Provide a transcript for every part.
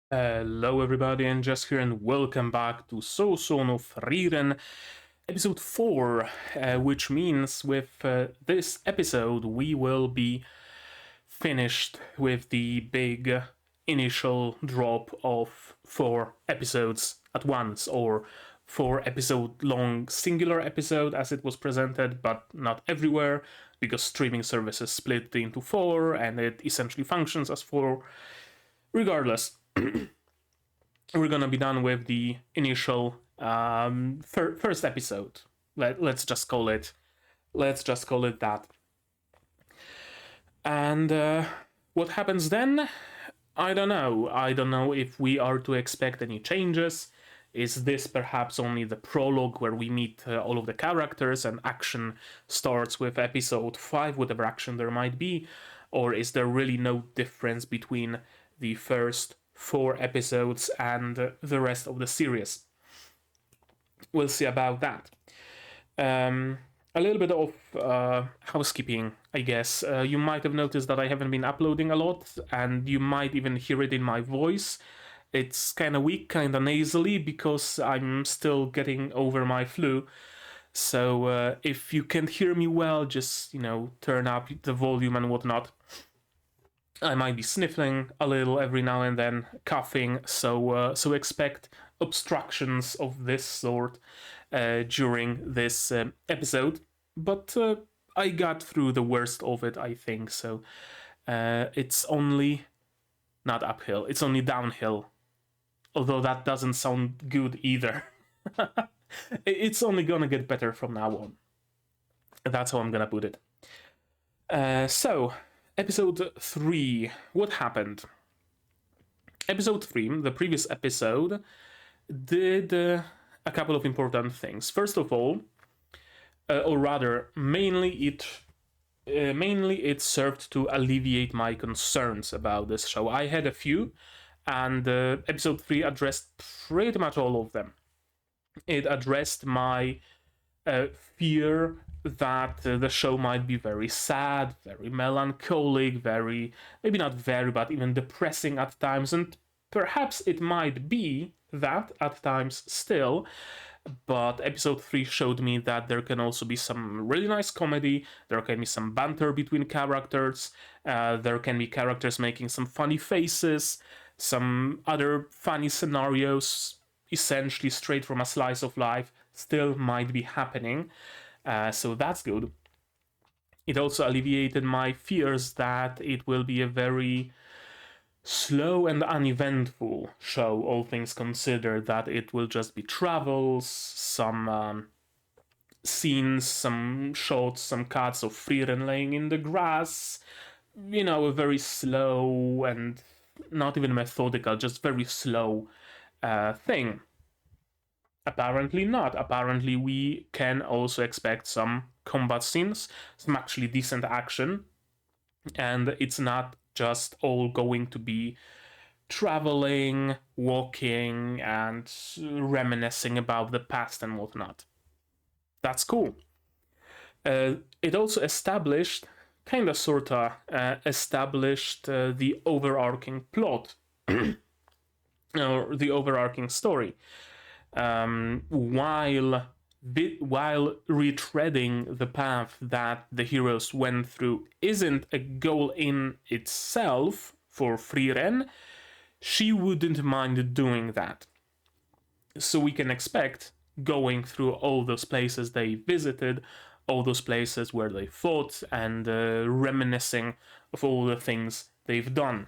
Hello everybody, and just here, and welcome back to Sousou no Frieren, episode 4, which means with this episode we will be finished with the big initial drop of 4 episodes at once, or 4 episode long singular episode as it was presented, but not everywhere, because streaming services split into 4 and it essentially functions as 4. Regardless, we're gonna be done with the initial first episode. Let's just call it that. And what happens then? I don't know. I don't know if we are to expect any changes. Is this perhaps only the prologue where we meet all of the characters and action starts with episode 5, whatever action there might be? Or is there really no difference between the first 4 episodes and the rest of the series? We'll see about that. A little bit of housekeeping, I guess. You might have noticed that I haven't been uploading a lot, and you might even hear it in my voice. It's kind of weak, kind of nasally, because I'm still getting over my flu. So if you can't hear me well, just, turn up the volume and whatnot. I might be sniffling a little every now and then, coughing, so expect obstructions of this sort during this episode. But I got through the worst of it, I think, so it's only not uphill, it's only downhill. Although that doesn't sound good either. It's only gonna get better from now on. That's how I'm gonna put it. So, episode 3. What happened? Episode 3, the previous episode, did a couple of important things. First of all, or rather, mainly it served to alleviate my concerns about this show. I had a few, and episode 3 addressed pretty much all of them. It addressed my fear that the show might be very sad, very melancholic, maybe not very, but even depressing at times, and perhaps it might be that at times still. But episode 3 showed me that there can also be some really nice comedy, there can be some banter between characters, there can be characters making some funny faces, some other funny scenarios, essentially straight from a slice of life, still might be happening. So that's good. It also alleviated my fears that it will be a very slow and uneventful show, all things considered, that it will just be travels, some scenes, some shots, some cuts of Frieren laying in the grass, a very slow and not even methodical, just very slow thing. Apparently not. Apparently we can also expect some combat scenes, some actually decent action, and it's not just all going to be traveling, walking, and reminiscing about the past and whatnot. That's cool. It also established, kinda sorta, the overarching plot, or the overarching story. While retreading the path that the heroes went through isn't a goal in itself for Frieren, she wouldn't mind doing that. So we can expect going through all those places they visited, all those places where they fought, and reminiscing of all the things they've done.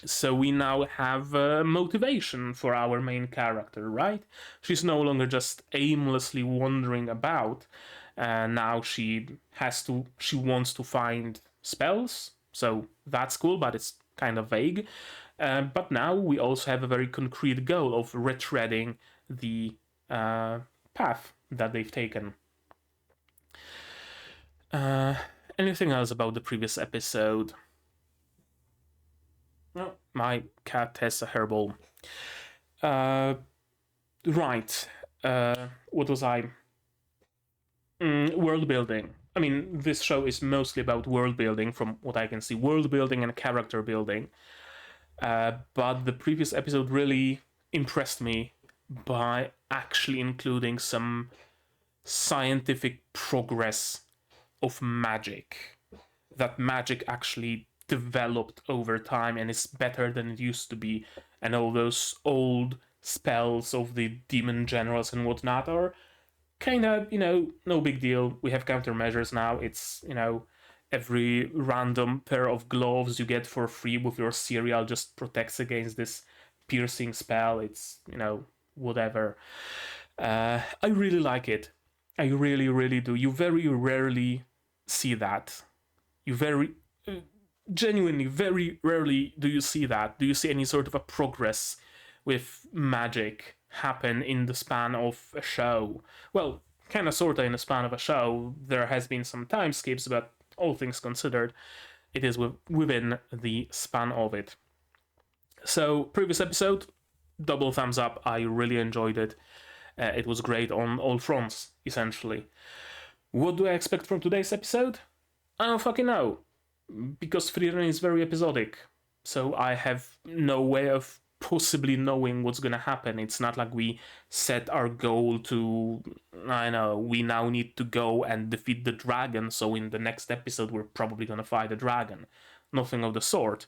So we now have motivation for our main character, right? She's no longer just aimlessly wandering about. Now she wants to find spells, so that's cool, but it's kind of vague. But now we also have a very concrete goal of retreading the path that they've taken. Anything else about the previous episode? No, my cat has a hairball. Right. What was I? World building. I mean, this show is mostly about world building, from what I can see. World building and character building. but the previous episode really impressed me by actually including some scientific progress of magic. That magic actually developed over time and is better than it used to be, and all those old spells of the demon generals and whatnot are kind of, no big deal. We have countermeasures now. It's, every random pair of gloves you get for free with your cereal just protects against this piercing spell. It's, whatever. I really like it. I really, really do. You very rarely see that. You genuinely, very rarely do you see that. Do you see any sort of a progress with magic happen in the span of a show? Well, kind of sorta in the span of a show. There has been some time skips, but all things considered, it is within the span of it. So, previous episode, double thumbs up. I really enjoyed it. It was great on all fronts, essentially. What do I expect from today's episode? I don't fucking know. Because Frieren is very episodic. So I have no way of possibly knowing what's gonna happen. It's not like we set our goal to, we now need to go and defeat the dragon, so in the next episode we're probably gonna fight a dragon. Nothing of the sort.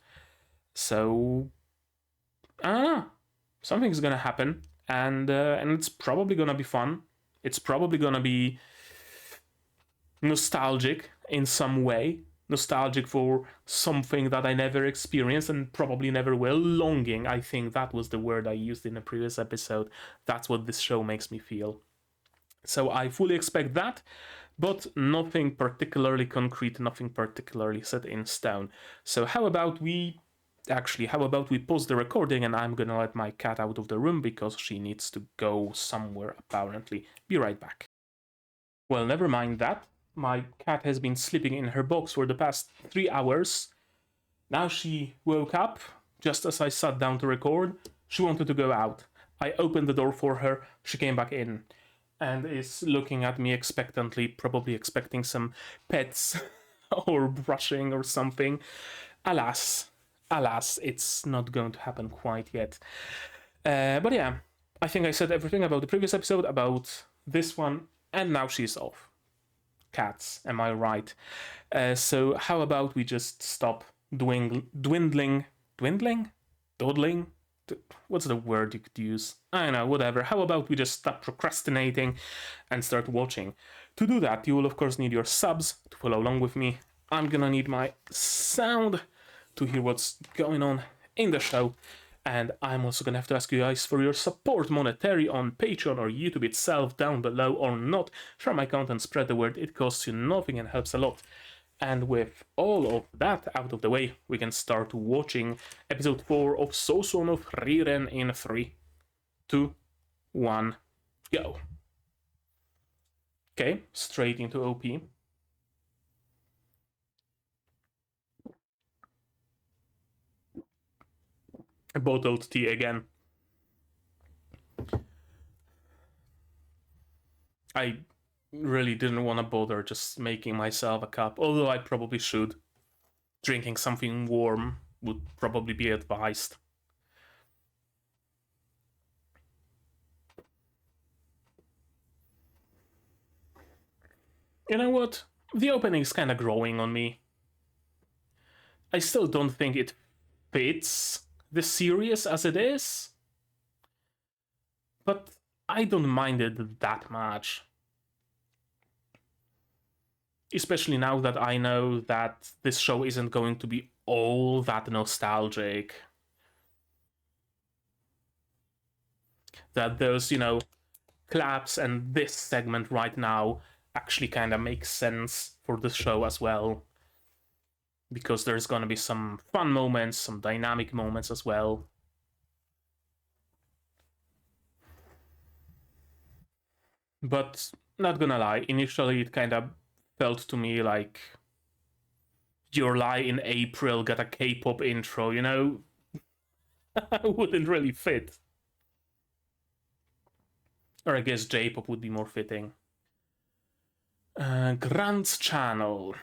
So, I don't know. Something's gonna happen, and it's probably gonna be fun. It's probably gonna be nostalgic in some way. Nostalgic for something that I never experienced and probably never will. Longing, I think that was the word I used in a previous episode. That's what this show makes me feel. So I fully expect that, but nothing particularly concrete, nothing particularly set in stone. So how about we pause the recording and I'm gonna let my cat out of the room because she needs to go somewhere apparently. Be right back. Well, never mind that. My cat has been sleeping in her box for the past 3 hours. Now she woke up just as I sat down to record. She wanted to go out. I opened the door for her. She came back in and is looking at me expectantly, probably expecting some pets or brushing or something. Alas, it's not going to happen quite yet. But yeah, I think I said everything about the previous episode, about this one, and now she's off. Cats, am I right? So how about we just stop dawdling? What's the word you could use? I don't know, whatever. How about we just stop procrastinating and start watching? To do that, you will of course need your subs to follow along with me. I'm gonna need my sound to hear what's going on in the show. And I'm also gonna have to ask you guys for your support, monetary, on Patreon or YouTube itself down below or not. Share my content, spread the word, it costs you nothing and helps a lot. And with all of that out of the way, we can start watching episode 4 of Sousou no Fri Ren in 3, 2, 1, go. Okay, straight into OP. Bottled tea again. I really didn't want to bother just making myself a cup, although I probably should. Drinking something warm would probably be advised. You know what? The opening's kind of growing on me. I still don't think it fits the series as it is, but I don't mind it that much. Especially now that I know that this show isn't going to be all that nostalgic. That those, claps and this segment right now actually kind of makes sense for the show as well. Because there's gonna be some fun moments, some dynamic moments as well. But not gonna lie, initially it kind of felt to me like Your Lie in April got a K-pop intro, wouldn't really fit. Or I guess J-pop would be more fitting. Grant's channel.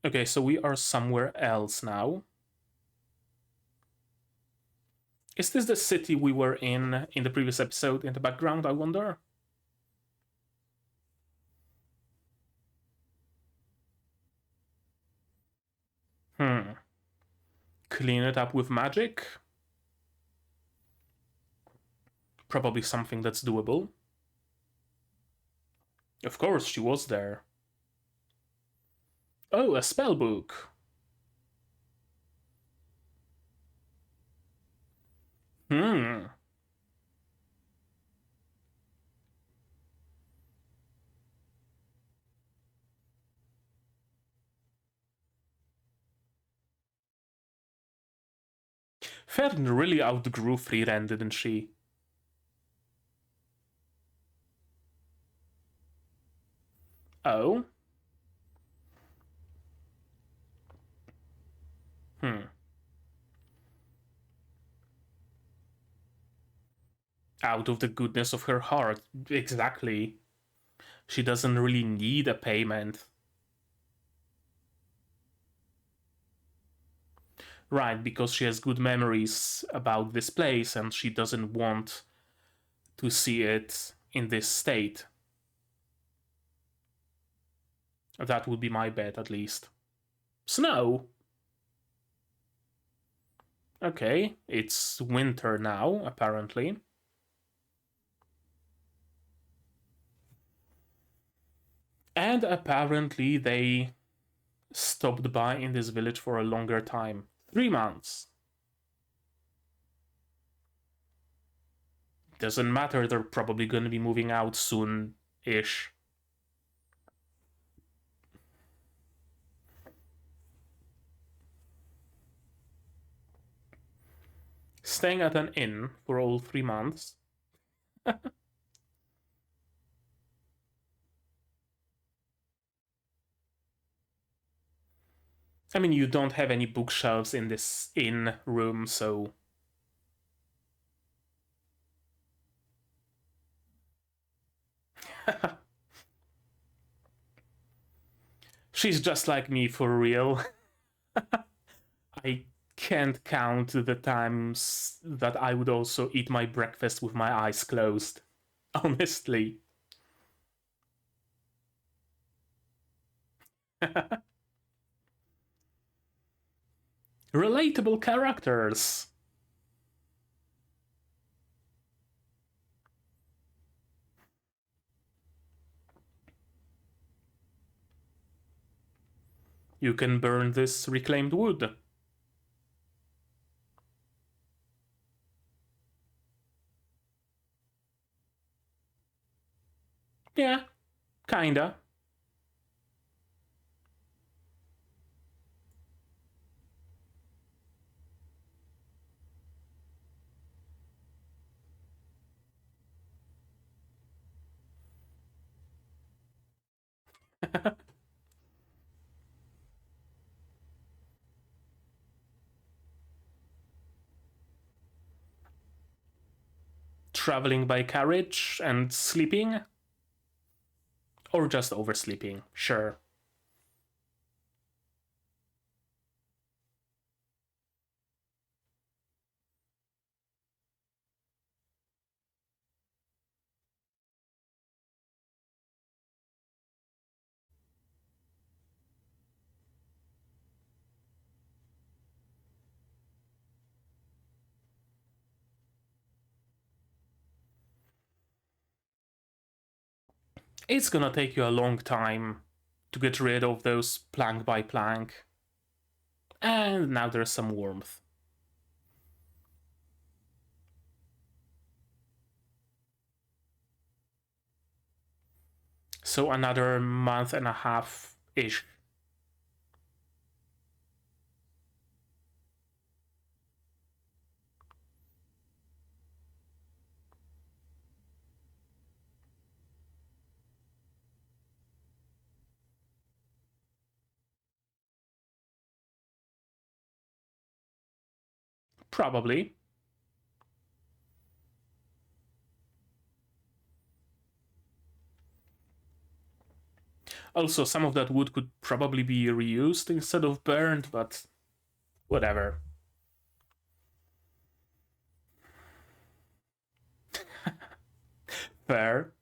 Okay, so we are somewhere else now. Is this the city we were in the previous episode in the background, I wonder? Clean it up with magic? Probably something that's doable. Of course, she was there. Oh, a spell book. Frieren really outgrew Frieren, didn't she? Oh? Out of the goodness of her heart. Exactly. She doesn't really need a payment. Right, because she has good memories about this place and she doesn't want to see it in this state. That would be my bet, at least. Snow? Okay, it's winter now, apparently. And apparently they stopped by in this village for a longer time. 3 months. Doesn't matter, they're probably going to be moving out soon-ish. Staying at an inn for all 3 months. I mean, you don't have any bookshelves in this inn room, so... She's just like me, for real. I can't count the times that I would also eat my breakfast with my eyes closed. Honestly. Relatable characters. You can burn this reclaimed wood. Yeah, kinda. Traveling by carriage and sleeping? Or just oversleeping, sure. It's gonna take you a long time to get rid of those plank by plank. And now there's some warmth. So another month and a half-ish. Probably. Also, some of that wood could probably be reused instead of burned, but whatever. Fair.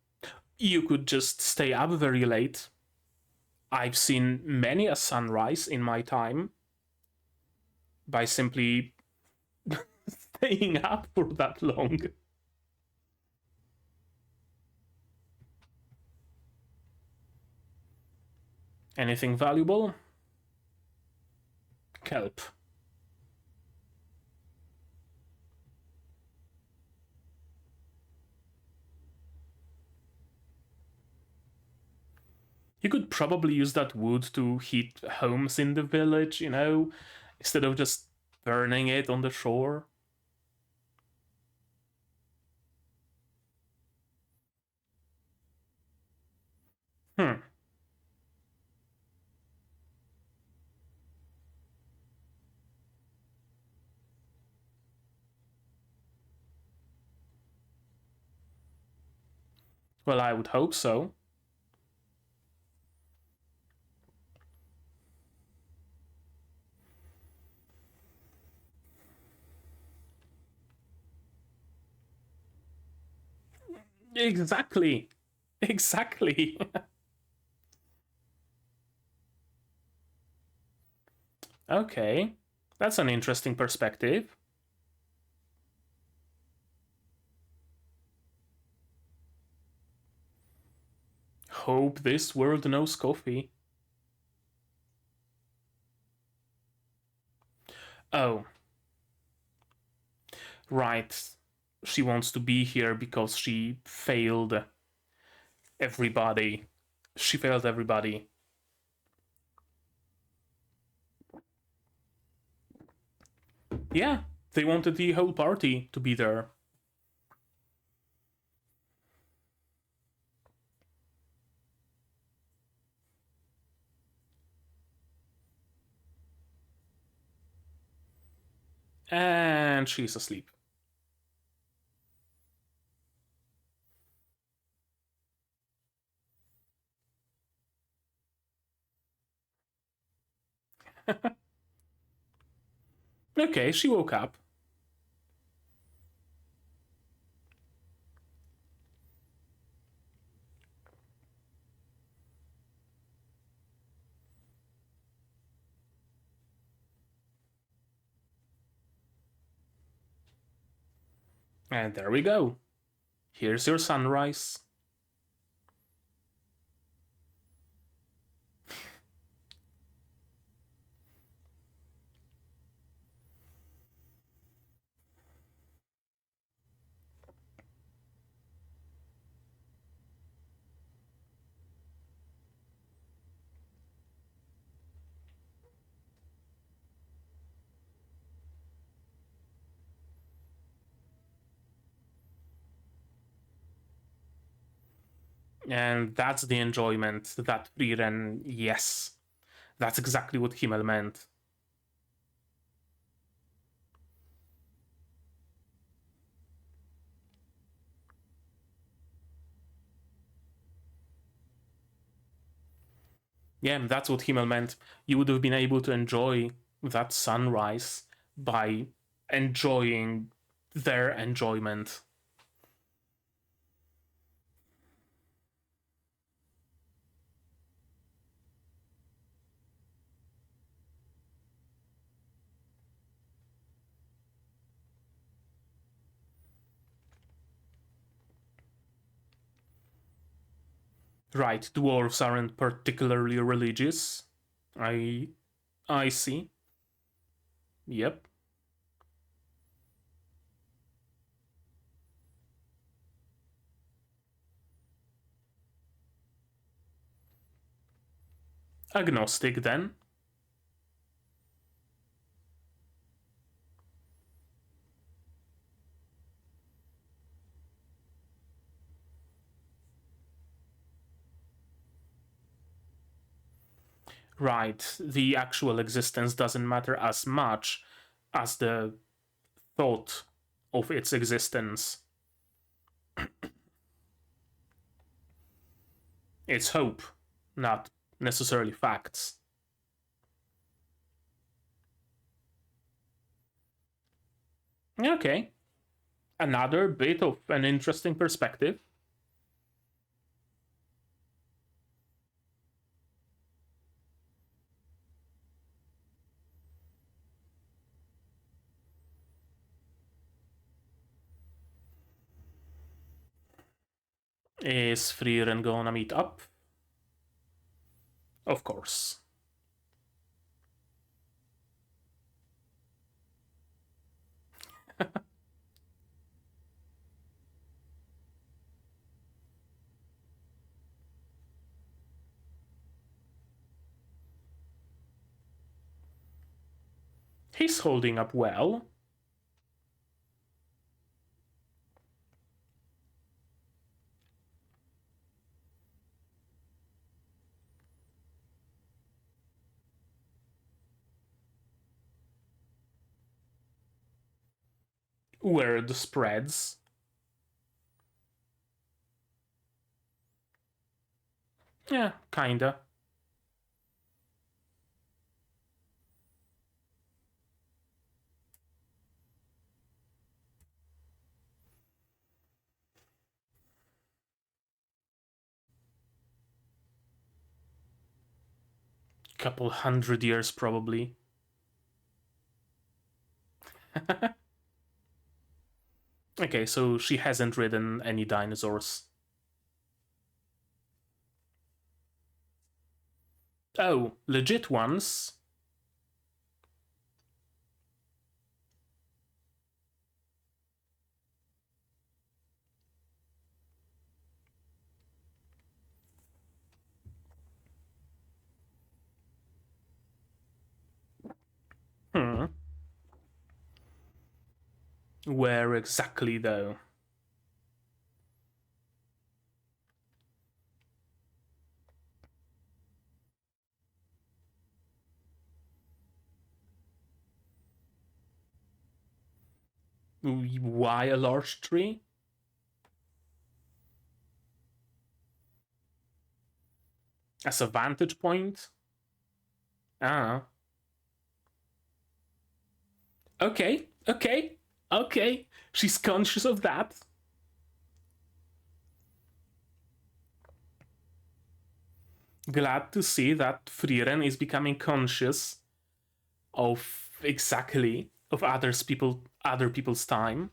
You could just stay up very late. I've seen many a sunrise in my time by simply staying up for that long. Anything valuable? Kelp. You could probably use that wood to heat homes in the village, you know, instead of just burning it on the shore. Hmm. Well, I would hope so. Exactly. Exactly. Okay. That's an interesting perspective. Hope this world knows coffee. Oh, right. She wants to be here because she failed everybody. She failed everybody. Yeah, they wanted the whole party to be there. And she's asleep. Okay, she woke up. And there we go. Here's your sunrise. And that's the enjoyment that Frieren, yes, that's exactly what Himmel meant. Yeah, that's what Himmel meant. You would have been able to enjoy that sunrise by enjoying their enjoyment. Right, dwarves aren't particularly religious. I I see. Yep. Agnostic then. Right, the actual existence doesn't matter as much as the thought of its existence. It's hope, not necessarily facts. Okay, another bit of an interesting perspective. Is Frieren gonna meet up? Of course. He's holding up well. Weird spreads. Yeah, kinda. Couple 100 years, probably. Okay, so she hasn't ridden any dinosaurs. Oh, legit ones? Hmm. Where exactly, though? Why a large tree? As a vantage point? Ah. Okay, okay, okay. She's conscious of that. Glad to see that Frieren is becoming conscious of exactly of other people's time.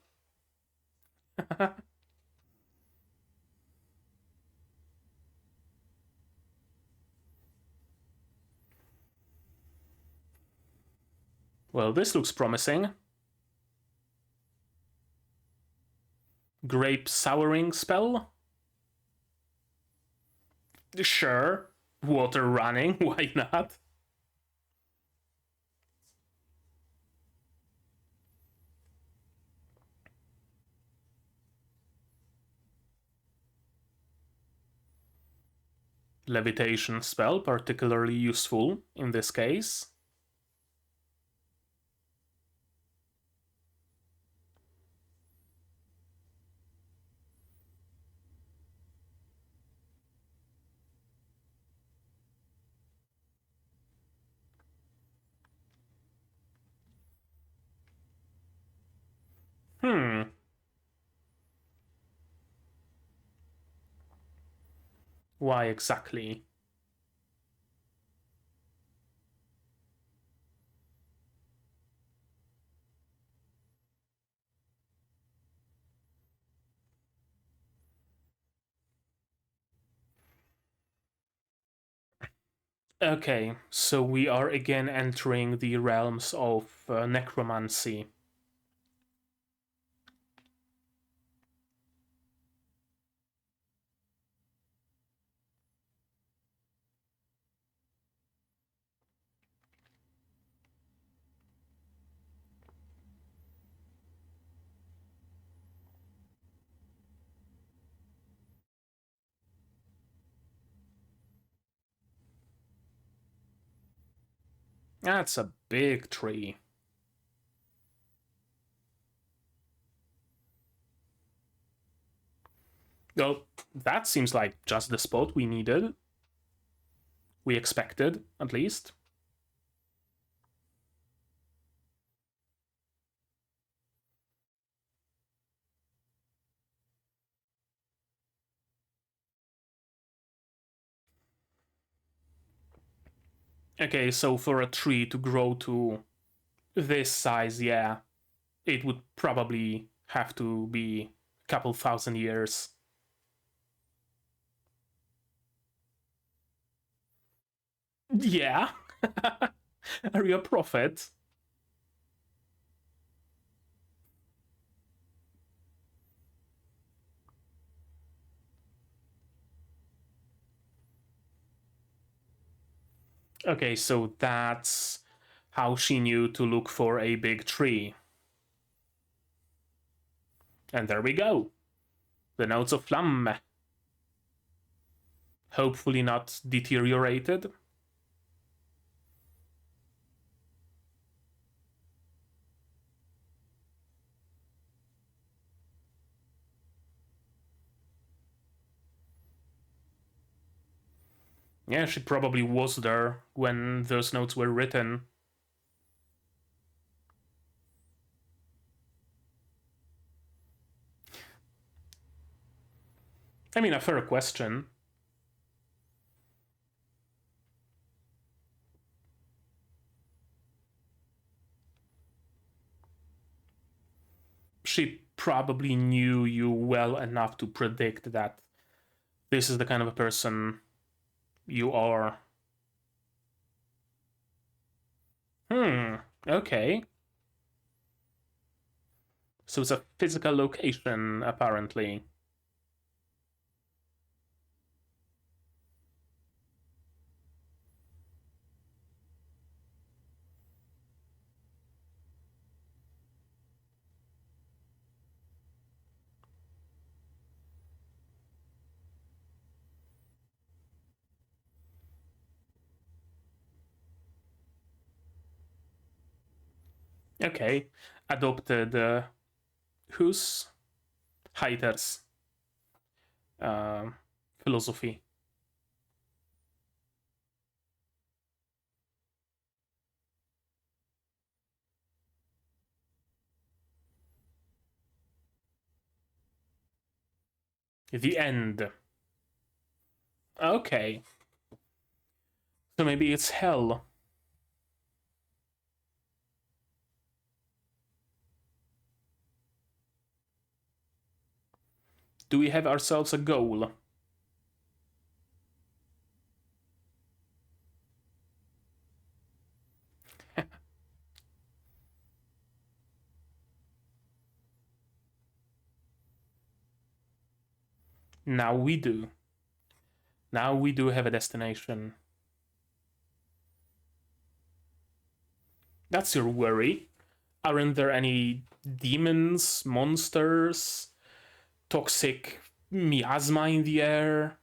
Well, this looks promising. Grape souring spell? Sure. Water running, why not? Levitation spell, particularly useful in this case. Hmm. Why exactly? Okay, so we are again entering the realms of necromancy. That's a big tree. Well, that seems like just the spot we needed. We expected, at least. Okay, so for a tree to grow to this size, yeah, it would probably have to be a couple 1,000 years. Yeah. Are you a prophet? Okay, so that's how she knew to look for a big tree. And there we go. The notes of Flamme. Hopefully not deteriorated. Yeah, she probably was there when those notes were written. I mean, a fair question. She probably knew you well enough to predict that this is the kind of a person you are. Okay. So it's a physical location, apparently. Okay. Adopted whose? Heiter's uh, philosophy. The end. Okay. So maybe it's hell. Do we have ourselves a goal? Now we do. Now we do have a destination. That's your worry. Aren't there any demons, monsters, toxic miasma in the air?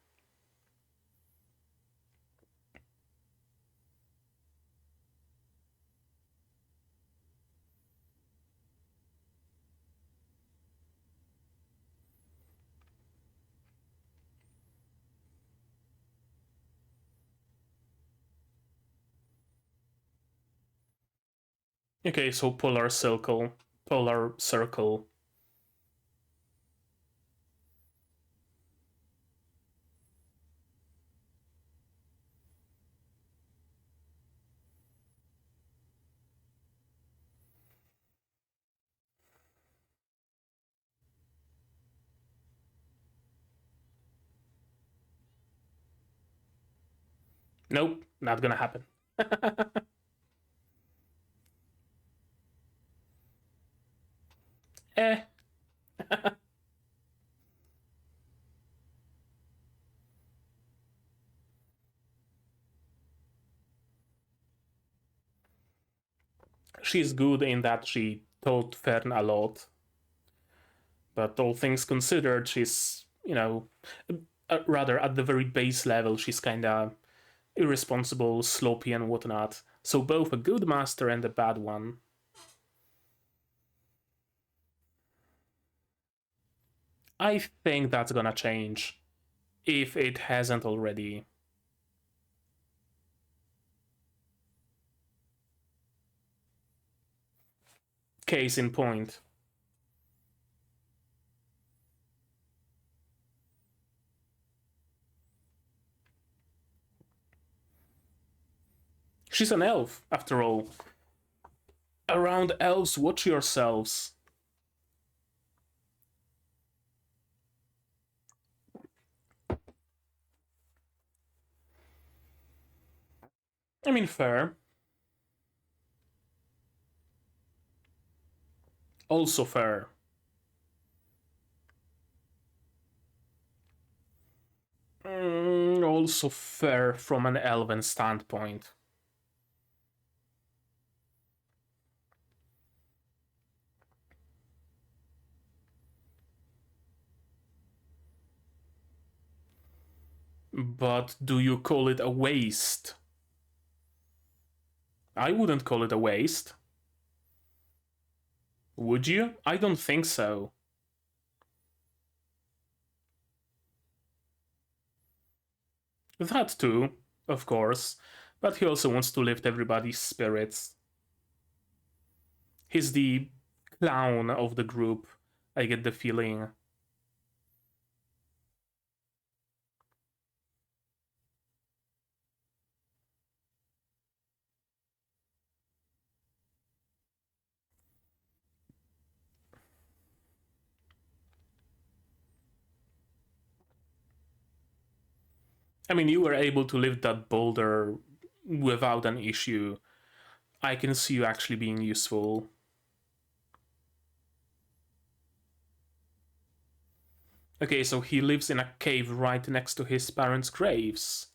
Okay, so polar circle. Polar circle. Nope, not gonna happen. Eh. She's good in that she taught Fern a lot. But all things considered, she's, rather at the very base level, she's kinda irresponsible, sloppy, and whatnot. So both a good master and a bad one. I think that's gonna change, if it hasn't already. Case in point. She's an elf, after all. Around elves, watch yourselves. I mean, fair. Also fair. Also fair from an elven standpoint. But do you call it a waste? I wouldn't call it a waste. Would you? I don't think so. That too, of course. But he also wants to lift everybody's spirits. He's the clown of the group, I get the feeling. I mean, you were able to lift that boulder without an issue. I can see you actually being useful. Okay, so he lives in a cave right next to his parents' graves.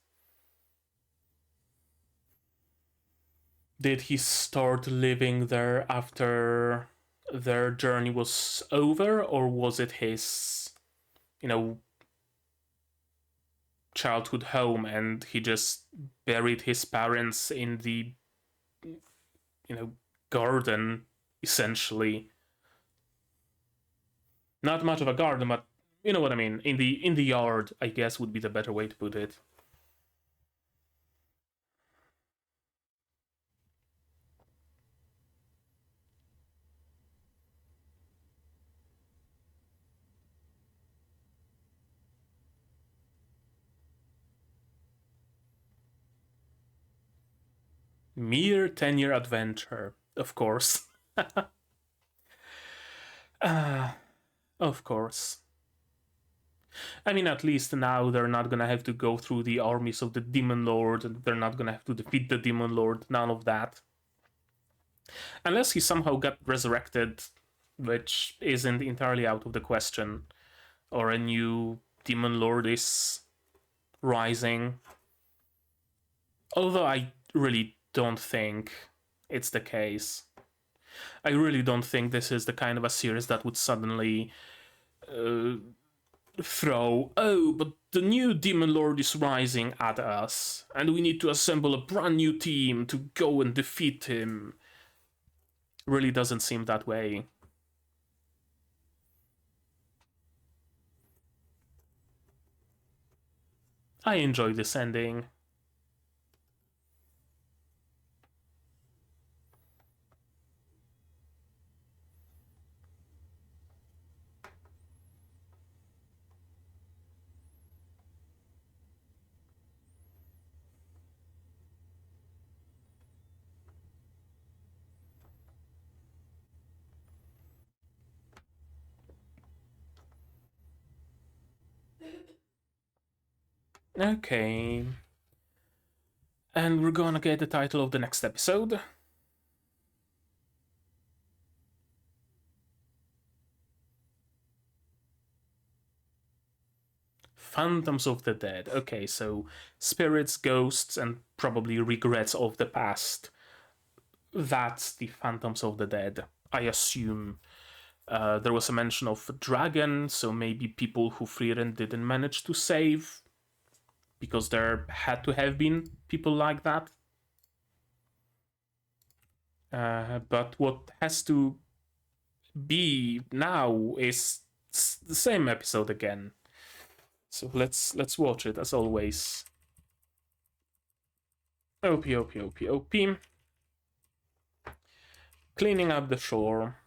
Did he start living there after their journey was over, or was it his, childhood home and he just buried his parents in the, garden, essentially? Not much of a garden, but you know what I mean. In the yard, I guess would be the better way to put it. Mere 10-year adventure, of course. Of course. I mean, at least now they're not gonna have to go through the armies of the Demon Lord, and they're not gonna have to defeat the Demon Lord, none of that. Unless he somehow got resurrected, which isn't entirely out of the question, or a new Demon Lord is rising. Although I really don't think it's the case. I really don't think this is the kind of a series that would suddenly throw, oh, but the new Demon Lord is rising at us, and we need to assemble a brand new team to go and defeat him. Really doesn't seem that way. I enjoy this ending. Okay. And we're gonna get the title of the next episode. Phantoms of the Dead. Okay, so spirits, ghosts, and probably regrets of the past. That's the Phantoms of the Dead. I assume there was a mention of a dragon, so maybe people who Frieren didn't manage to save, because there had to have been people like that. But what has to be now is the same episode again. So let's watch it as always. OP, OP, OP, OP. Cleaning up the shore.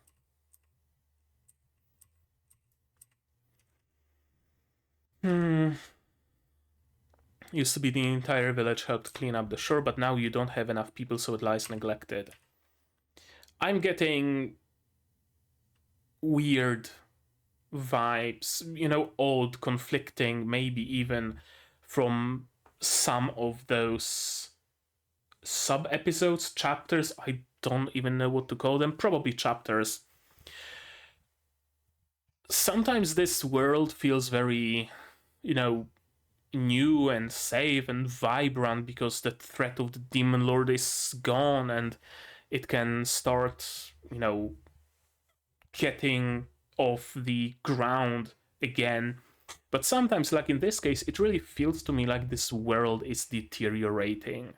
Used to be the entire village helped clean up the shore, but now you don't have enough people, so it lies neglected. I'm getting weird vibes, old, conflicting, maybe even from some of those sub-episodes, chapters, I don't even know what to call them, probably chapters. Sometimes this world feels very, new and safe and vibrant because the threat of the Demon Lord is gone and it can start, getting off the ground again. But sometimes, like in this case, it really feels to me like this world is deteriorating.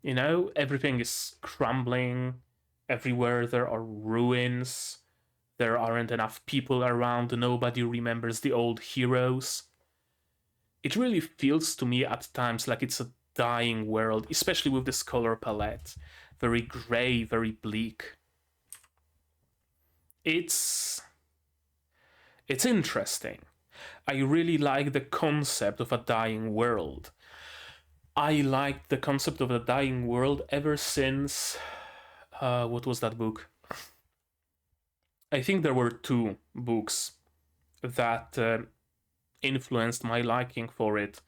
Everything is crumbling. Everywhere there are ruins. There aren't enough people around. Nobody remembers the old heroes. It really feels to me at times like it's a dying world, especially with this color palette. Very gray, very bleak. It's interesting. I really like the concept of a dying world. I liked the concept of a dying world ever since... what was that book? I think there were 2 books that influenced my liking for it.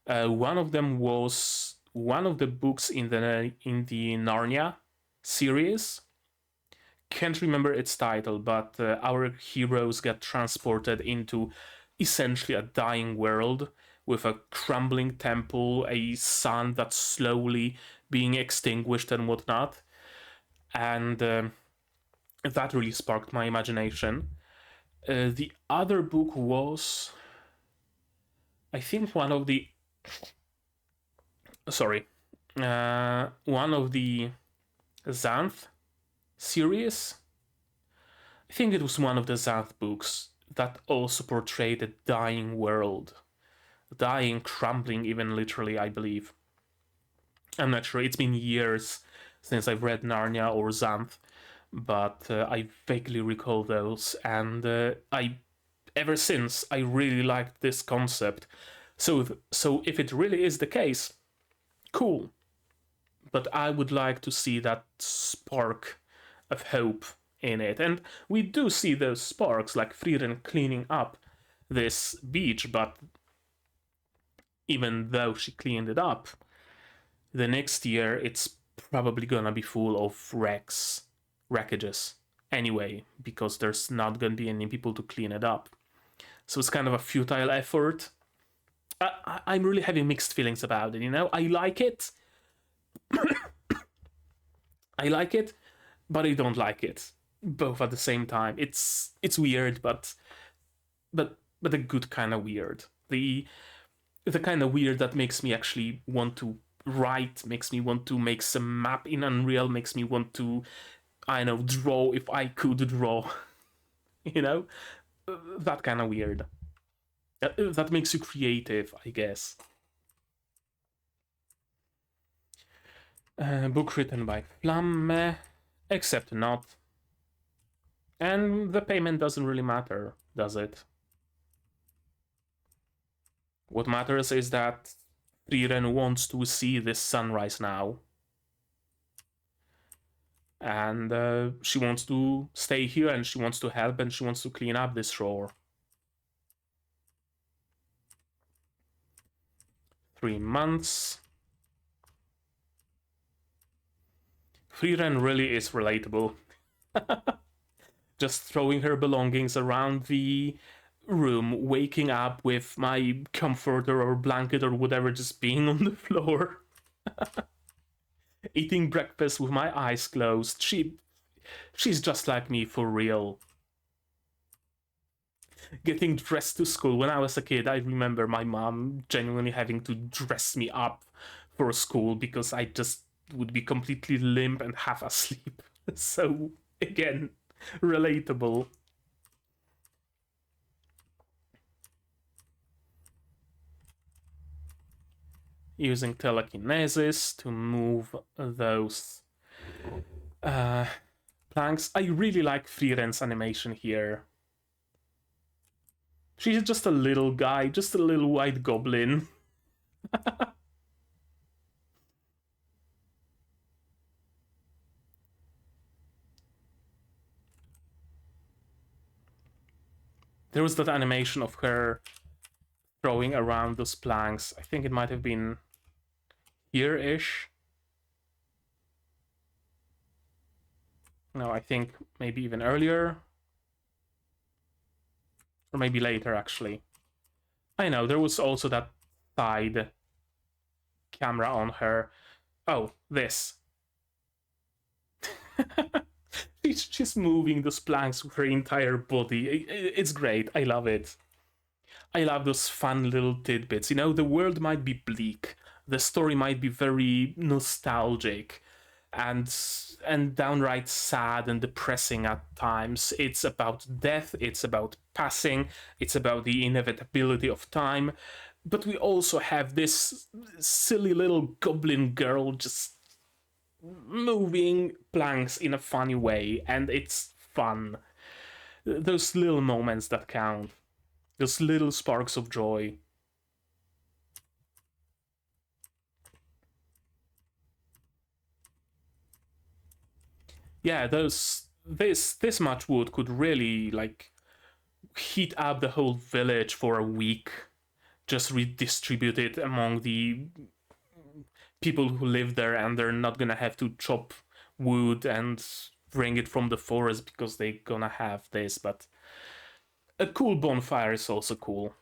One of them was one of the books in the Narnia series. Can't remember its title, but our heroes get transported into essentially a dying world with a crumbling temple, a sun that's slowly being extinguished and whatnot. And that really sparked my imagination. The other book was, I think, one of the Xanth series. I think it was one of the Xanth books that also portrayed a dying world. Dying, crumbling, even literally, I believe. I'm not sure. It's been years since I've read Narnia or Xanth, but I vaguely recall those, and ever since I really liked this concept. So if it really is the case, cool. But I would like to see that spark of hope in it, and we do see those sparks, like Frieren cleaning up this beach, but even though she cleaned it up, the next year it's probably gonna be full of wreckages anyway, because there's not gonna be any people to clean it up. So it's kind of a futile effort. I'm really having mixed feelings about it, I like it. I like it, but I don't like it. Both at the same time. It's weird, but a good kind of weird. The kind of weird that makes me actually want to write, makes me want to make some map in Unreal, makes me want to, I know, draw if I could draw. That kind of weird. That makes you creative, I guess. Book written by Flamme, except not. And the payment doesn't really matter, does it? What matters is that Frieren wants to see this sunrise now. And she wants to stay here, and she wants to help, and she wants to clean up this shore. 3 months. Frieren really is relatable. Just throwing her belongings around the room, waking up with my comforter or blanket or whatever just being on the floor. Eating breakfast with my eyes closed. She's just like me for real. Getting dressed to school. When I was a kid, I remember my mom genuinely having to dress me up for school because I just would be completely limp and half asleep. So, again, relatable. Using telekinesis to move those planks. I really like Frieren's animation here. She's just a little guy, just a little white goblin. There was that animation of her throwing around those planks. I think it might have been here-ish. No, I think maybe even earlier. Or maybe later, actually. I know, there was also that side camera on her. Oh, this. She's moving those planks with her entire body. It's great. I love it. I love those fun little tidbits. You know, the world might be bleak. The story might be very nostalgic and downright sad and depressing at times. It's about death, it's about passing, it's about the inevitability of time. But we also have this silly little goblin girl just moving planks in a funny way, and it's fun. Those little moments that count, those little sparks of joy. Yeah, this much wood could really like heat up the whole village for a week. Just redistribute it among the people who live there, and they're not gonna have to chop wood and bring it from the forest because they're gonna have this. But a cool bonfire is also cool.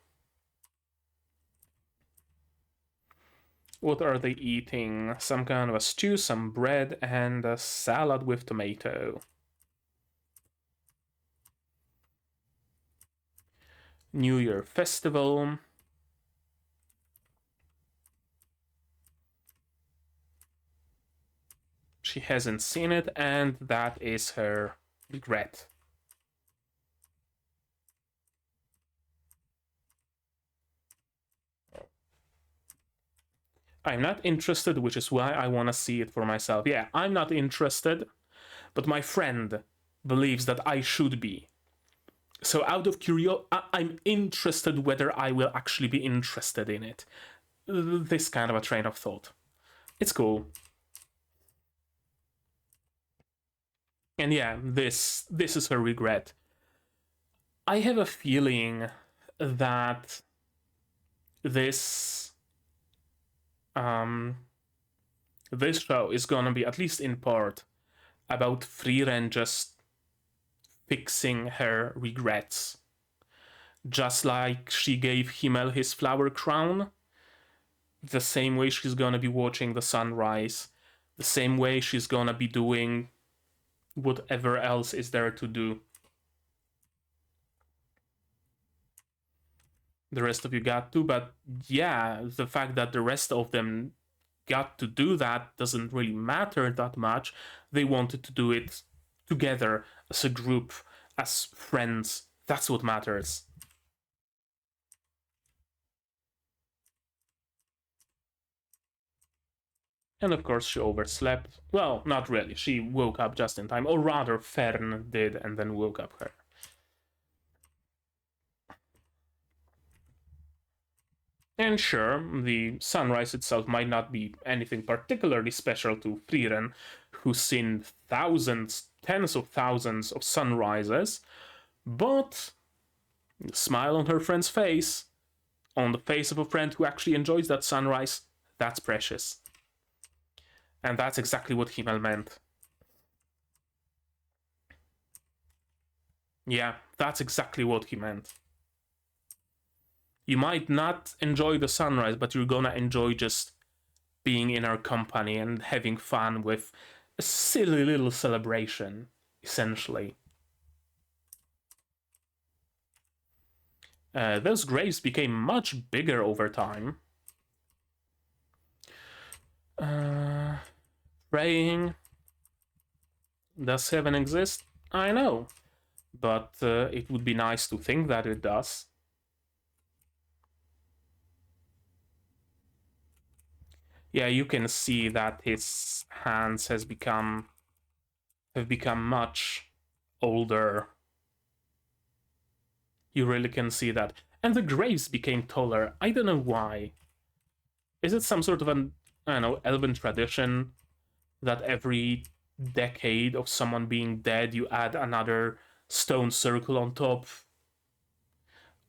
What are they eating? Some kind of a stew, some bread, and a salad with tomato. New Year festival. She hasn't seen it, and that is her regret. I'm not interested, which is why I want to see it for myself. Yeah, I'm not interested, but my friend believes that I should be. So out of curiosity, I'm interested whether I will actually be interested in it. This kind of a train of thought. It's cool. And yeah, this is her regret. I have a feeling that this this show is gonna be, at least in part, about Frieren just fixing her regrets. Just like she gave Himmel his flower crown, the same way she's gonna be watching the sunrise, the same way she's gonna be doing whatever else is there to do. The rest of you got to, but yeah, the fact that the rest of them got to do that doesn't really matter that much. They wanted to do it together as a group, as friends. That's what matters. And of course, she overslept. Well, not really. She woke up just in time, or rather, Fern did, and then woke up her. And sure, the sunrise itself might not be anything particularly special to Frieren, who's seen thousands, tens of thousands of sunrises, but the smile on her friend's face, on the face of a friend who actually enjoys that sunrise, that's precious. And that's exactly what Himmel meant. Yeah, that's exactly what he meant. You might not enjoy the sunrise, but you're gonna enjoy just being in our company and having fun with a silly little celebration, essentially. Those graves became much bigger over time. Praying. Does heaven exist? I know, but it would be nice to think that it does. Yeah, you can see that his hands have become much older. You really can see that. And the graves became taller. I don't know why. Is it some sort of an, I don't know, elven tradition that every decade of someone being dead you add another stone circle on top?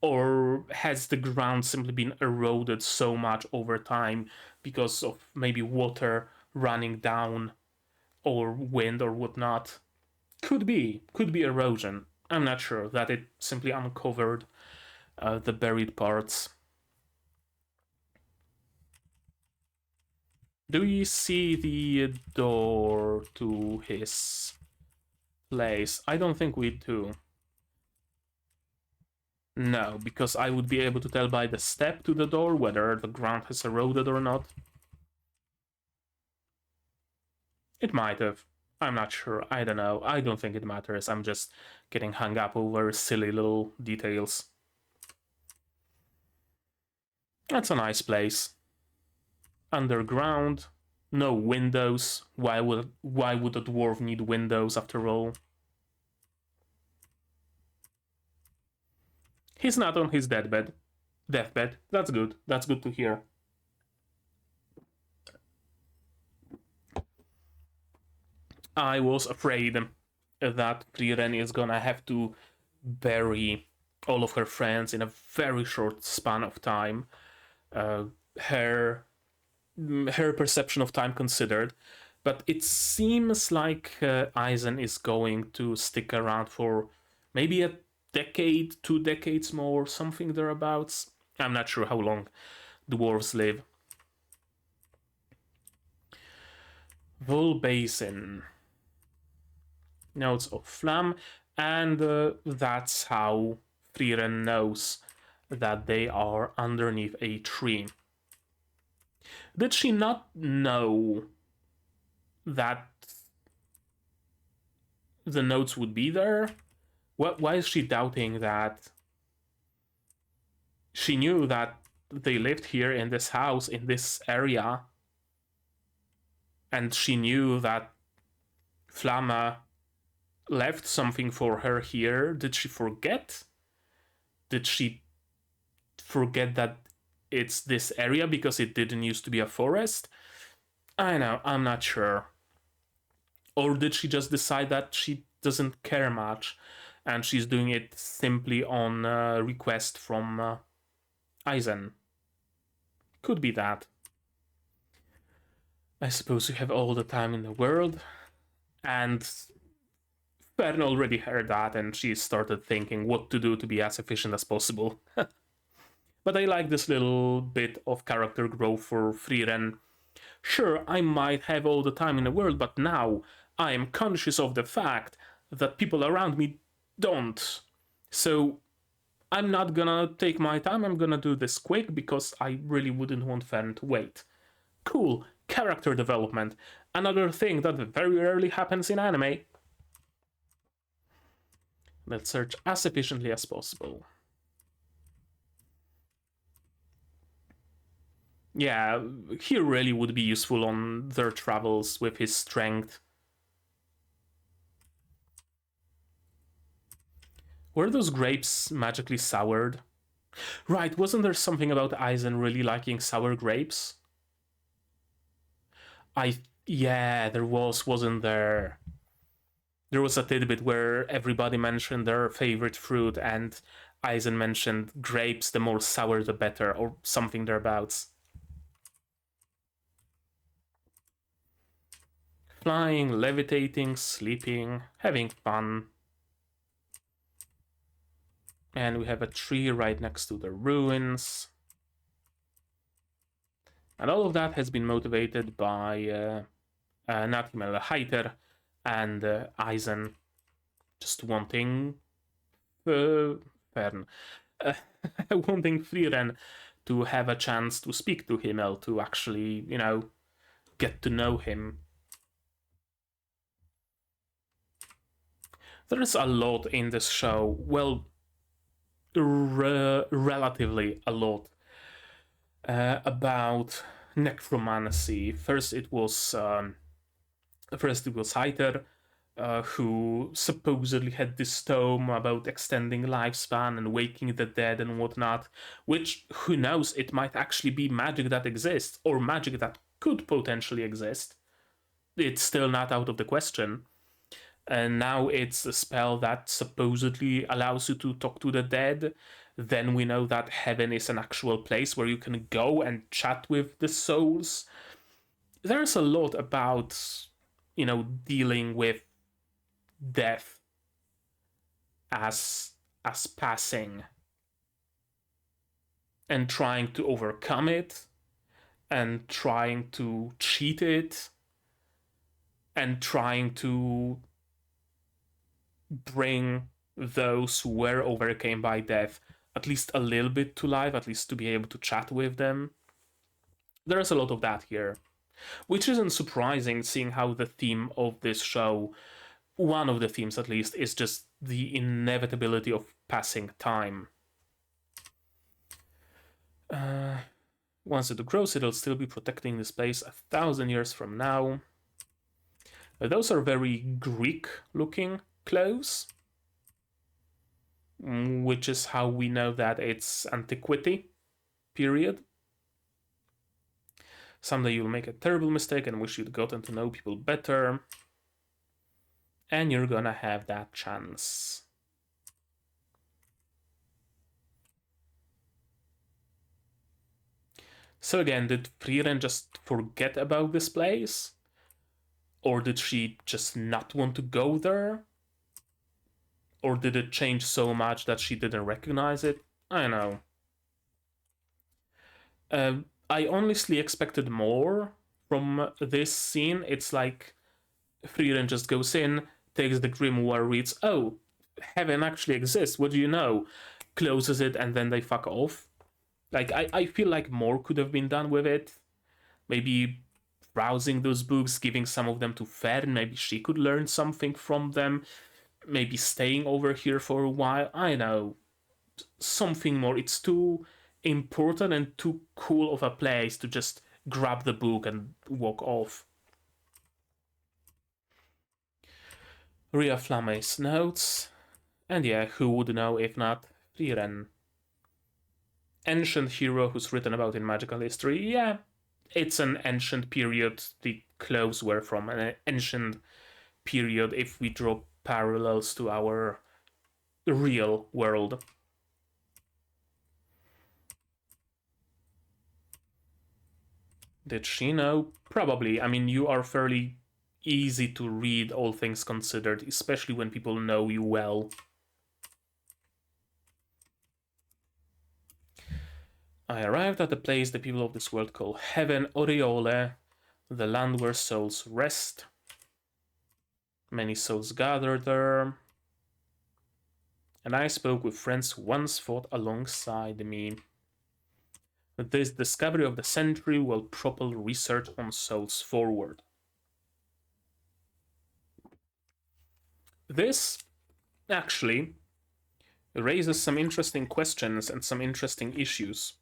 Or has the ground simply been eroded so much over time because of maybe water running down or wind or whatnot? Could be erosion. I'm not sure that it simply uncovered the buried parts. Do you see the door to his place? I don't think we do. No, because I would be able to tell by the step to the door whether the ground has eroded or not. It might have. I'm not sure. I don't know. I don't think it matters. I'm just getting hung up over silly little details. That's a nice place. Underground. No windows. Why would a dwarf need windows after all? He's not on his deathbed. That's good. That's good to hear. I was afraid that Frieren is gonna have to bury all of her friends in a very short span of time. Her perception of time considered, but it seems like Eisen is going to stick around for maybe a decade, 2 decades more, something thereabouts. I'm not sure how long dwarves live. Vol Basin. Notes of Flam, and that's how Frieren knows that they are underneath a tree. Did she not know that the notes would be there? Why is she doubting that? She knew that they lived here in this house, in this area, and she knew that Flamma left something for her here. Did she forget? Did she forget that it's this area because it didn't used to be a forest? I know, I'm not sure. Or did she just decide that she doesn't care much and she's doing it simply on request from Eisen? Could be that. I suppose you have all the time in the world. And Fern already heard that and she started thinking what to do to be as efficient as possible. But I like this little bit of character growth for Frieren. Sure, I might have all the time in the world, but now I am conscious of the fact that people around me don't. So I'm not gonna take my time, I'm gonna do this quick because I really wouldn't want Fern to wait. Cool, character development. Another thing that very rarely happens in anime. Let's search as efficiently as possible. Yeah, he really would be useful on their travels with his strength. Were those grapes magically soured? Right, wasn't there something about Eisen really liking sour grapes? Yeah, there was, wasn't there? There was a tidbit where everybody mentioned their favorite fruit and Eisen mentioned grapes, the more sour the better, or something thereabouts. Flying, levitating, sleeping, having fun. And we have a tree right next to the ruins. And all of that has been motivated by Nathimel Heiter and Eisen just wanting Fern, wanting Frieren to have a chance to speak to Himmel, to actually, get to know him. There's a lot in this show. Well, relatively a lot about necromancy. First, it was Heiter, who supposedly had this tome about extending lifespan and waking the dead and whatnot. Which, who knows? It might actually be magic that exists, or magic that could potentially exist. It's still not out of the question. And now it's a spell that supposedly allows you to talk to the dead. then we know that heaven is an actual place where you can go and chat with the souls. There's a lot about, dealing with death as passing and trying to overcome it and trying to cheat it and trying to bring those who were overcome by death at least a little bit to life, at least to be able to chat with them. There's a lot of that here, which isn't surprising seeing how the theme of this show, one of the themes at least, is just the inevitability of passing time. Once it grows, it'll still be protecting this place 1,000 years from now. Those are very Greek-looking clothes, which is how we know that it's antiquity period. Someday you'll make a terrible mistake and wish you'd gotten to know people better. And you're gonna have that chance. So again, did Frieren just forget about this place? Or did she just not want to go there? Or did it change so much that she didn't recognize it? I don't know. I honestly expected more from this scene. It's like Frieren just goes in, takes the grimoire, reads, oh, heaven actually exists, what do you know? Closes it, and then they fuck off. Like, I feel like more could have been done with it. Maybe browsing those books, giving some of them to Fern, maybe she could learn something from them. Maybe staying over here for a while. I know. Something more. It's too important and too cool of a place to just grab the book and walk off. Ria Flame's notes. And yeah, who would know if not Frieren? Ancient hero who's written about in magical history. Yeah, it's an ancient period. The clothes were from an ancient period if we draw parallels to our real world. Did she know? Probably. I mean, you are fairly easy to read, all things considered, especially when people know you well. I arrived at the place the people of this world call Heaven Oriole, the land where souls rest. Many souls gather there. And I spoke with friends who once fought alongside me. This discovery of the century will propel research on souls forward. This actually raises some interesting questions and some interesting issues.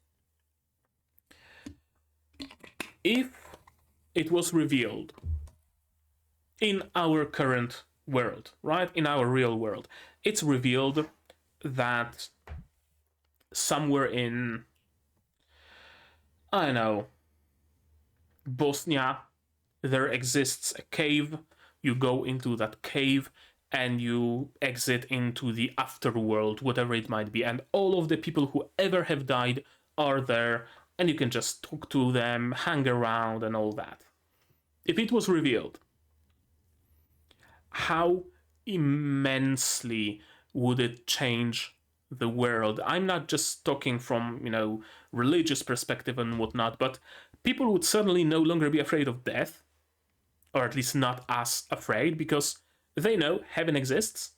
If it was revealed in our current world, right? In our real world, it's revealed that somewhere in, I don't know, Bosnia, there exists a cave. You go into that cave and you exit into the afterworld, whatever it might be. And all of the people who ever have died are there, and you can just talk to them, hang around, and all that. If it was revealed, how immensely would it change the world? I'm not just talking from, religious perspective and whatnot, but people would certainly no longer be afraid of death, or at least not as afraid, because they know heaven exists.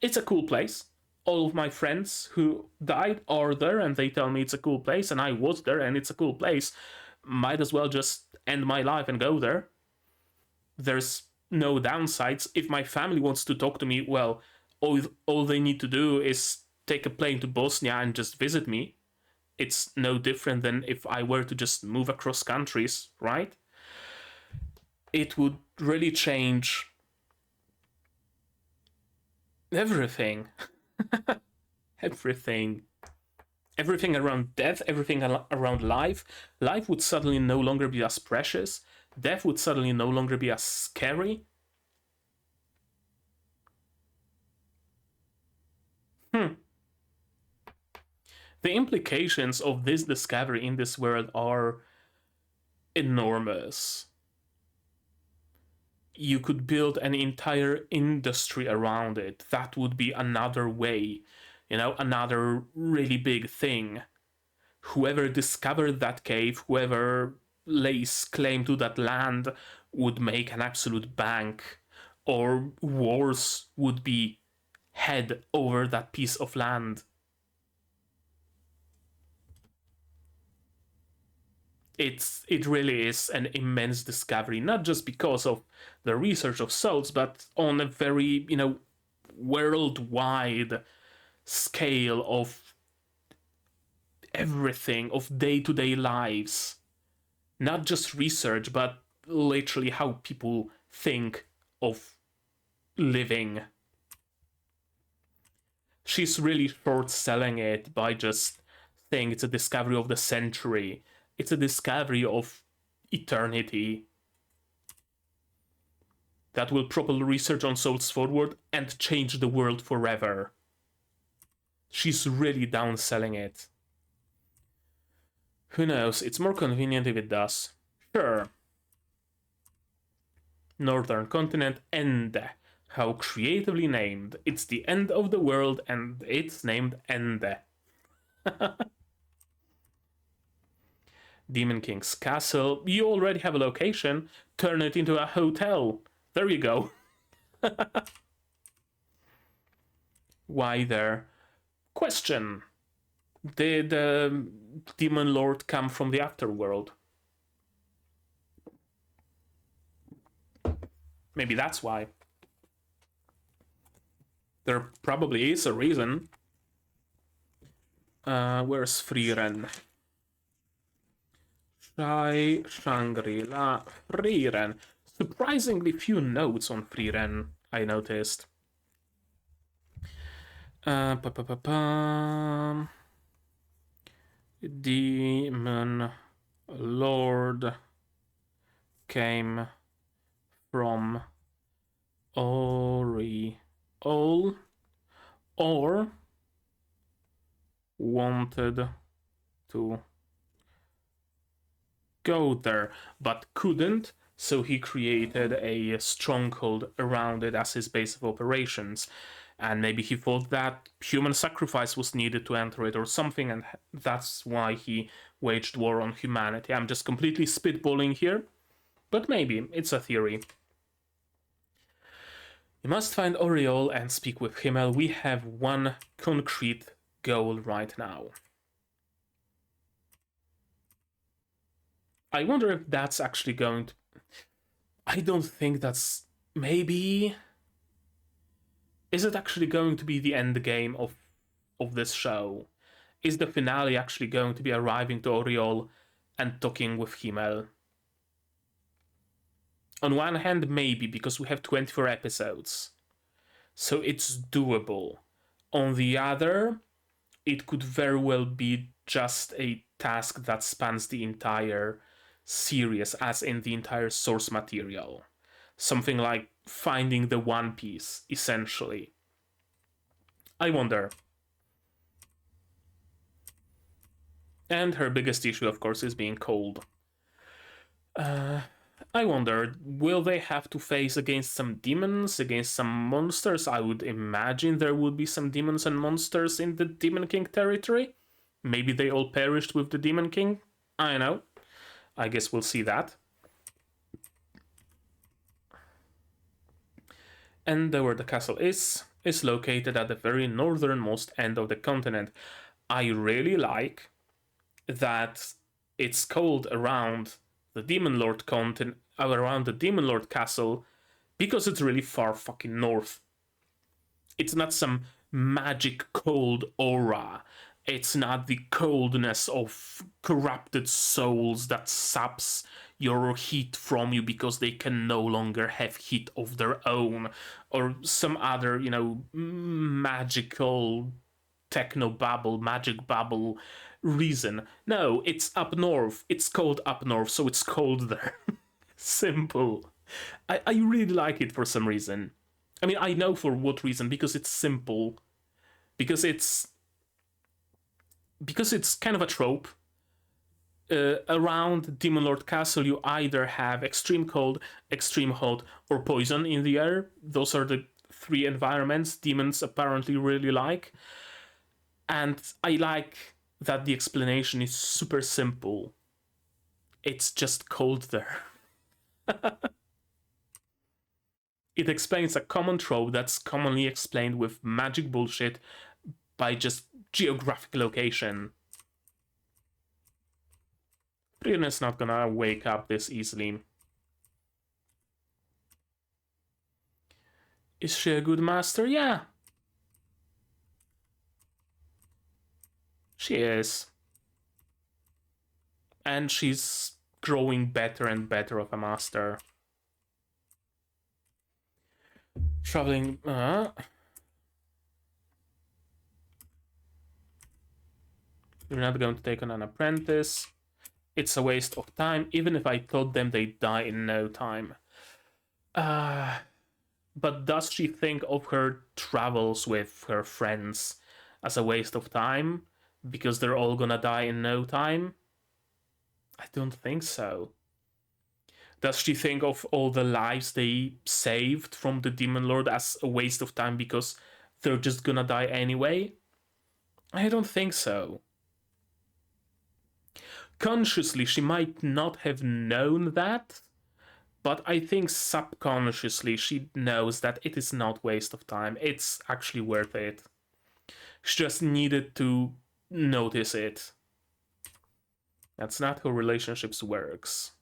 It's a cool place. All of my friends who died are there, and they tell me it's a cool place, and I was there, and it's a cool place. Might as well just end my life and go there. There's no downsides. If my family wants to talk to me, well, all they need to do is take a plane to Bosnia and just visit me. It's no different than if I were to just move across countries, right? It would really change everything. Everything around death, everything around life. Life would suddenly no longer be as precious. Death would suddenly no longer be as scary. The implications of this discovery in this world are enormous. You could build an entire industry around it. That would be another way, another really big thing. Whoever discovered that cave, whoever lays claim to that land, would make an absolute bank, or wars would be had over that piece of land. It really is an immense discovery, not just because of the research of souls, but on a very, worldwide scale of everything, of day-to-day lives. Not just research, but literally how people think of living. She's really short-selling it by just saying it's a discovery of the century. It's a discovery of eternity that will propel research on souls forward and change the world forever. She's really downselling it. Who knows? It's more convenient if it does. Sure. Northern continent, Ende. How creatively named. It's the end of the world and it's named Ende. Demon King's castle. You already have a location. Turn it into a hotel. There you go. Why there? Question. Did Demon Lord come from the afterworld? Maybe that's why. There probably is a reason. Where's Frieren? Shangri-La, Frieren. Surprisingly few notes on Frieren, I noticed. Demon Lord came from Oriol or wanted to go there but couldn't, so he created a stronghold around it as his base of operations. And maybe he thought that human sacrifice was needed to enter it or something, and that's why he waged war on humanity. I'm just completely spitballing here, but maybe it's a theory. You must find Oriol and speak with Himmel. We have one concrete goal right now. I wonder if that's actually going to... I don't think that's... Maybe... Is it actually going to be the end game of this show? Is the finale actually going to be arriving to Oriol and talking with Himmel? On one hand, maybe, because we have 24 episodes. So it's doable. On the other, it could very well be just a task that spans the entire series, as in the entire source material. Something like finding the One Piece, essentially. I wonder. And her biggest issue, of course, is being cold. I wonder, will they have to face against some demons, against some monsters? I would imagine there would be some demons and monsters in the Demon King territory. Maybe they all perished with the Demon King? I don't know. I guess we'll see that. And where the castle is located at the very northernmost end of the continent. I really like that it's called around the Demon Lord around the Demon Lord castle, because it's really far fucking north. It's not some magic cold aura. It's not the coldness of corrupted souls that saps your heat from you because they can no longer have heat of their own, or some other, magical techno-babble, magic babble reason. No, it's up north. It's cold up north, so it's cold there. Simple. I really like it for some reason. I mean, I know for what reason, because it's simple. Because it's because it's kind of a trope, around Demon Lord Castle, you either have extreme cold, extreme hot, or poison in the air. Those are the three environments demons apparently really like. And I like that the explanation is super simple. It's just cold there. It explains a common trope that's commonly explained with magic bullshit by just geographic location. Frieren is not gonna wake up this easily. Is she a good master? Yeah. She is. And she's growing better and better of a master. Traveling... You're not going to take on an apprentice. It's a waste of time. Even if I told them they'd die in no time. But does she think of her travels with her friends as a waste of time? Because they're all gonna die in no time? I don't think so. Does she think of all the lives they saved from the Demon Lord as a waste of time because they're just gonna die anyway? I don't think so. Consciously, she might not have known that, but I think subconsciously she knows that it is not waste of time. It's actually worth it. She just needed to notice it. That's not how relationships works.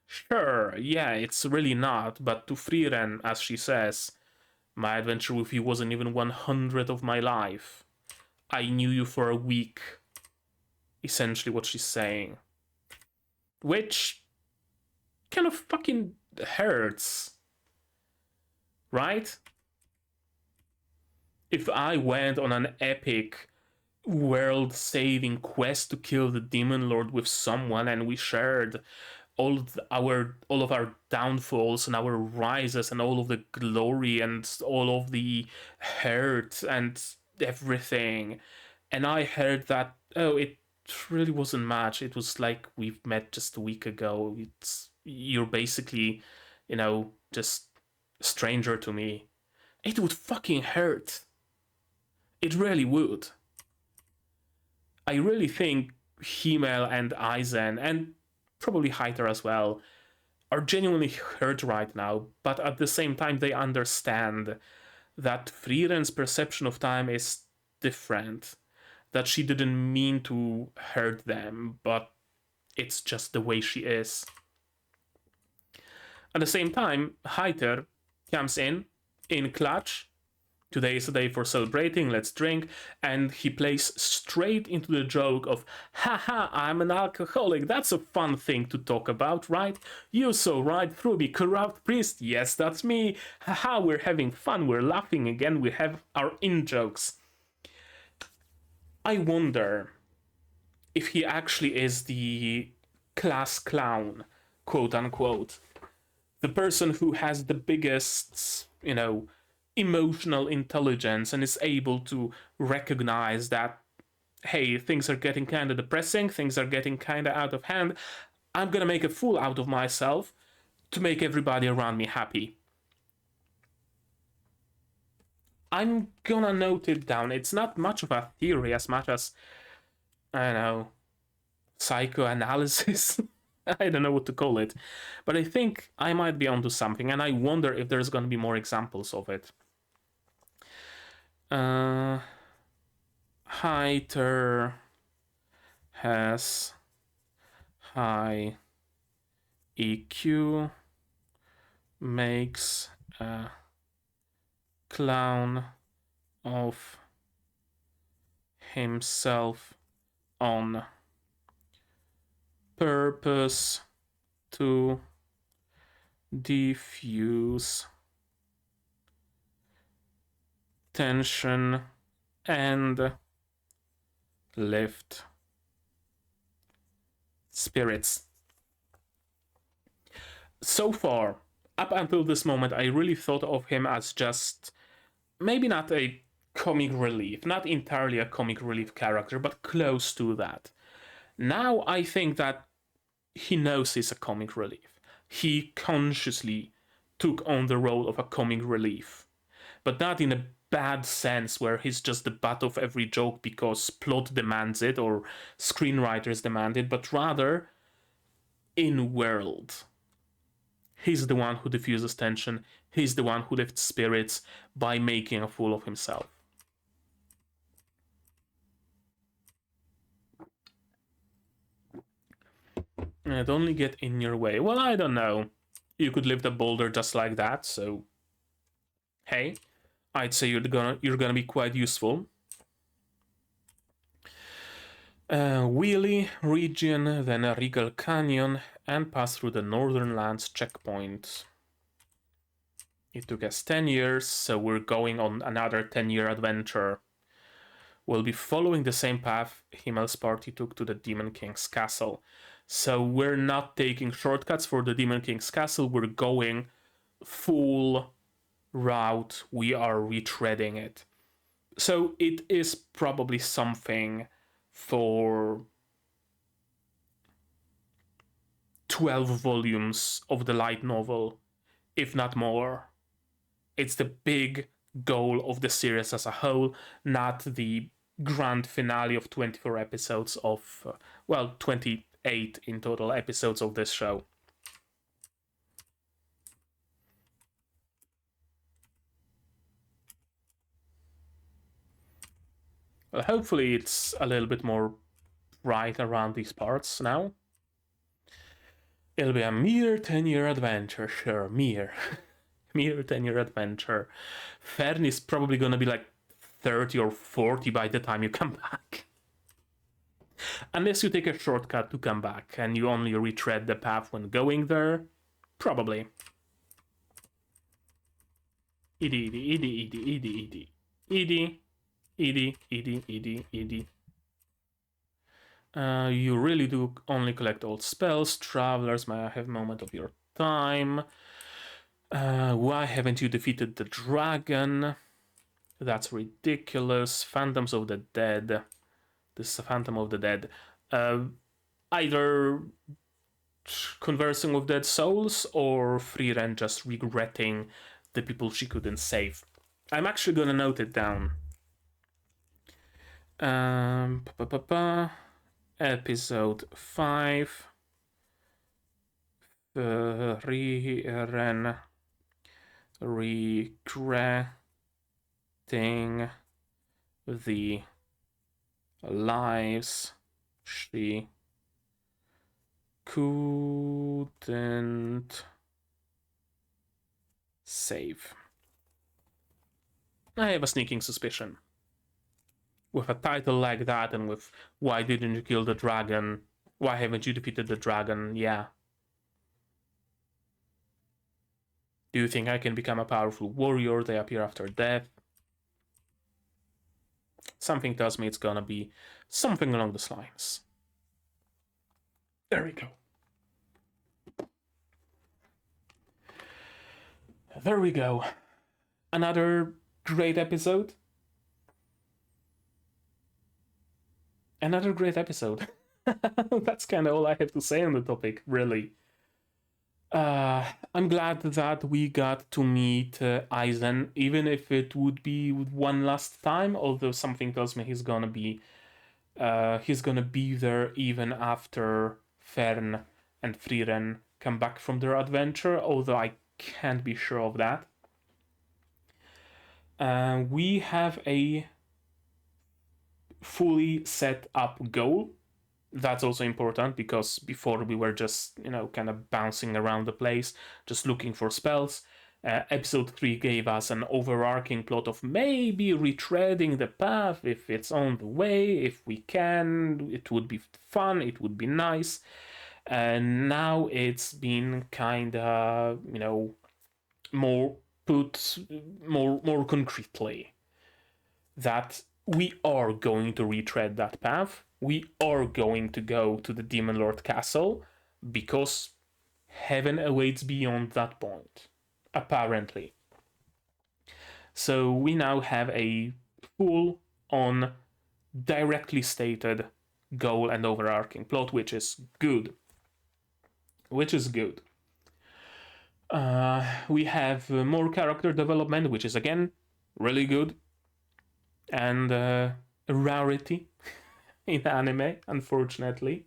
Sure, yeah, it's really not, but to Frieren, as she says, my adventure with you wasn't even 100th of my life. I knew you for a week. Essentially what she's saying. Which kind of fucking hurts. Right? If I went on an epic world-saving quest to kill the Demon Lord with someone and we shared all of our downfalls and our rises and all of the glory and all of the hurt and everything, and I heard that, oh, it really wasn't much, it was like we've met just a week ago, you're basically, just a stranger to me, it would fucking hurt. It really would. I really think Himmel and Aizen, and probably Heiter as well, are genuinely hurt right now, but at the same time they understand that Frieren's perception of time is different, that she didn't mean to hurt them, but it's just the way she is. At the same time, Heiter comes in clutch. Today is a day for celebrating, let's drink, and he plays straight into the joke of, haha, I'm an alcoholic, that's a fun thing to talk about, right? You so right through me, corrupt priest, yes, that's me, haha, we're having fun, we're laughing again, we have our in-jokes. I wonder if he actually is the class clown, quote unquote. The person who has the biggest, emotional intelligence and is able to recognize that, hey, things are getting kind of depressing, things are getting kind of out of hand, I'm gonna make a fool out of myself to make everybody around me happy. I'm gonna note it down. It's not much of a theory as much as, I don't know, psychoanalysis. I don't know what to call it, but I think I might be onto something, and I wonder if there's gonna be more examples of it. Heiter has high EQ, makes a clown of himself on purpose to diffuse tension and lift spirits. So far, up until this moment, I really thought of him as just maybe not a comic relief. Not entirely a comic relief character, but close to that. Now I think that he knows he's a comic relief. He consciously took on the role of a comic relief, but not in a bad sense where he's just the butt of every joke because plot demands it or screenwriters demand it, but rather in world. He's the one who diffuses tension. He's the one who lifts spirits by making a fool of himself. Don't get in your way. Well, I don't know. You could lift a boulder just like that, so hey, I'd say you're gonna be quite useful. Wheelie region, then a Regal Canyon, and pass through the Northern Lands checkpoint. It took us 10 years, so we're going on another 10-year adventure. We'll be following the same path Himmel's party took to the Demon King's castle. So we're not taking shortcuts for the Demon King's castle, we're going full route, we are retreading it. So it is probably something for 12 volumes of the light novel, if not more. It's the big goal of the series as a whole, not the grand finale of 24 episodes of, 28 in total episodes of this show. Well, hopefully it's a little bit more bright around these parts now. It'll be a mere 10-year adventure, sure, mere 10-year adventure. Fern is probably gonna be like 30 or 40 by the time you come back. Unless you take a shortcut to come back and you only retread the path when going there, probably. Edie. You really do only collect old spells. Travelers, may I have a moment of your time? Why haven't you defeated the dragon? That's ridiculous. Phantoms of the Dead. This is a Phantom of the Dead. Either conversing with dead souls or Frieren just regretting the people she couldn't save. I'm actually gonna note it down. Episode 5. Frieren regretting the lives she couldn't save. I have a sneaking suspicion. With a title like that and with why didn't you kill the dragon? Why haven't you defeated the dragon? Yeah. Do you think I can become a powerful warrior? They appear after death. Something tells me it's gonna be something along those lines. There we go. There we go. Another great episode. Another great episode. That's kind of all I have to say on the topic, really. I'm glad that we got to meet Aizen, even if it would be one last time, although something tells me he's gonna be there even after Fern and Frieren come back from their adventure, although I can't be sure of that. We have a fully set up goal. That's also important because before we were just, kind of bouncing around the place, just looking for spells. Episode 3 gave us an overarching plot of maybe retreading the path if it's on the way, if we can, it would be fun, it would be nice. And now it's been kind of, more concretely that we are going to retread that path. We are going to go to the Demon Lord Castle because heaven awaits beyond that point, apparently. So we now have a full on directly stated goal and overarching plot, which is good. We have more character development, which is again really good, and a rarity in anime, unfortunately.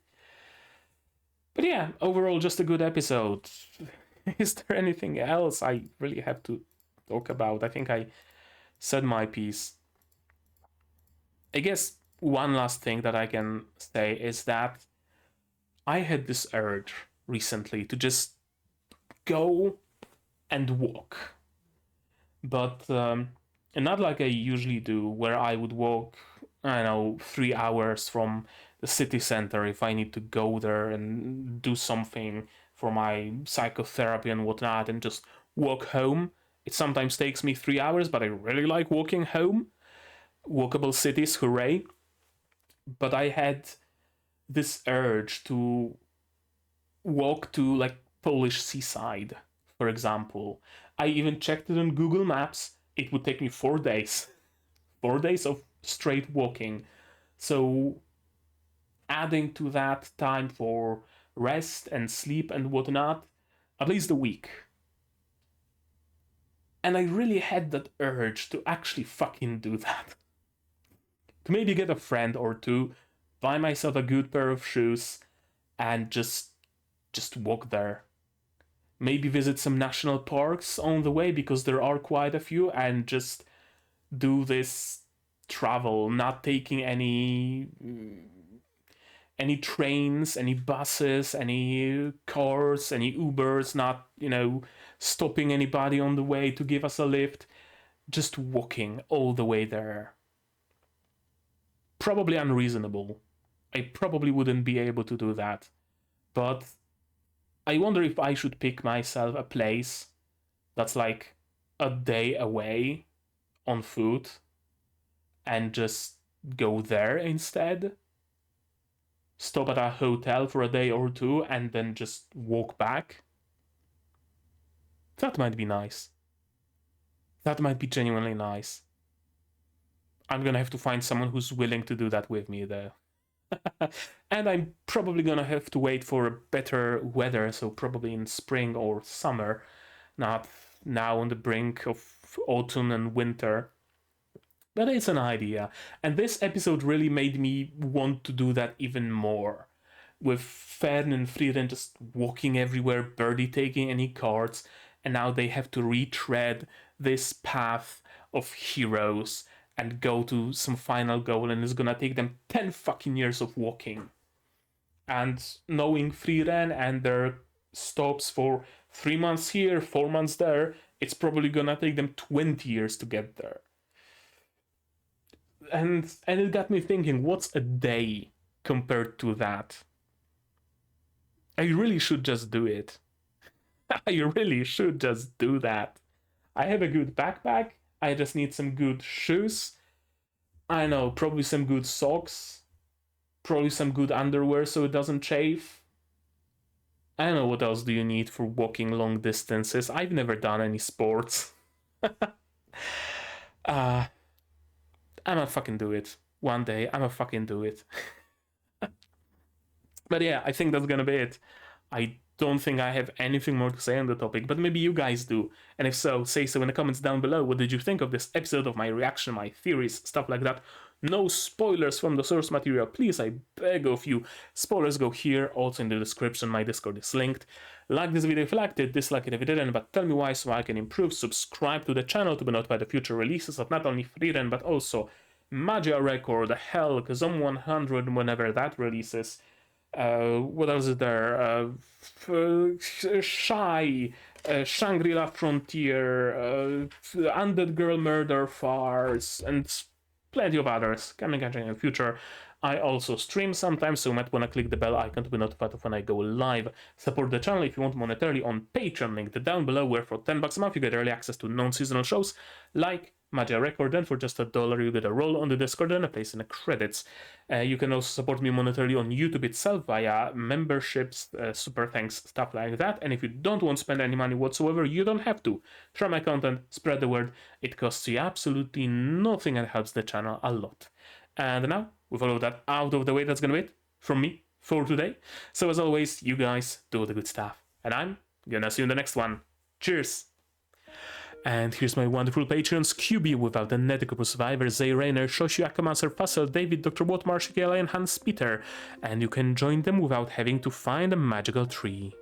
But yeah, overall, just a good episode. Is there anything else I really have to talk about? I think I said my piece. I guess one last thing that I can say is that I had this urge recently to just go and walk. But not like I usually do, where I would walk, I don't know, 3 hours from the city center if I need to go there and do something for my psychotherapy and whatnot, and just walk home. It sometimes takes me 3 hours, but I really like walking home. Walkable cities, hooray. But I had this urge to walk to like Polish seaside, for example. I even checked it on Google Maps. It would take me 4 days. 4 days of straight walking. So adding to that time for rest and sleep and whatnot, at least a week. And I really had that urge to actually fucking do that. To maybe get a friend or two, buy myself a good pair of shoes, and just walk there. Maybe visit some national parks on the way, because there are quite a few, and just do this travel, not taking any trains, any buses, any cars, any Ubers, not, stopping anybody on the way to give us a lift, just walking all the way there. Probably unreasonable. I probably wouldn't be able to do that. But I wonder if I should pick myself a place that's like a day away on foot and just go there instead. Stop at a hotel for a day or two and then just walk back. That might be nice. That might be genuinely nice. I'm gonna have to find someone who's willing to do that with me there. And I'm probably gonna have to wait for better weather, so probably in spring or summer, not now on the brink of autumn and winter. But it's an idea, and this episode really made me want to do that even more. With Frieren and Frieren just walking everywhere, barely taking any cards, and now they have to retread this path of heroes and go to some final goal, and it's gonna take them 10 fucking years of walking. And knowing Frieren and their stops for 3 months here, 4 months there, it's probably gonna take them 20 years to get there. And it got me thinking, what's a day compared to that? I really should just do it. I really should just do that. I have a good backpack. I just need some good shoes. I know, probably some good socks. Probably some good underwear so it doesn't chafe. I don't know what else do you need for walking long distances. I've never done any sports. I'ma fucking do it. One day, I'ma fucking do it. But yeah, I think that's gonna be it. I don't think I have anything more to say on the topic, but maybe you guys do. And if so, say so in the comments down below. What did you think of this episode, of my reaction, my theories, stuff like that? No spoilers from the source material, please, I beg of you. Spoilers go here, also in the description, my Discord is linked. Like this video if you liked it, dislike it if you didn't, but tell me why so I can improve. Subscribe to the channel to be notified of future releases of not only Frieren, but also Magia Record, Hell, Zom 100, whenever that releases. What else is there? Shy, Shangri-La Frontier, Undead Girl Murder Farce, and plenty of others coming in the future. I also stream sometimes, so you might want to click the bell icon to be notified of when I go live. Support the channel if you want monetarily on Patreon, linked down below, where for $10 a month you get early access to non-seasonal shows like Magia record, and for just $1 you get a roll on the Discord and a place in the credits. You can also support me monetarily on YouTube itself via memberships, super thanks, stuff like that. And if you don't want to spend any money whatsoever, you don't have to. Share my content, spread the word. It costs you absolutely nothing and helps the channel a lot. And now, with all of that out of the way, that's gonna be it from me for today. So as always, you guys do the good stuff. And I'm gonna see you in the next one. Cheers! And here's my wonderful patrons: QB without the Netikopo Survivor, Zay Rainer, Shoshu Akamancer, Fussel, David, Dr. Watt, Marshall, and Hans Peter. And you can join them without having to find a magical tree.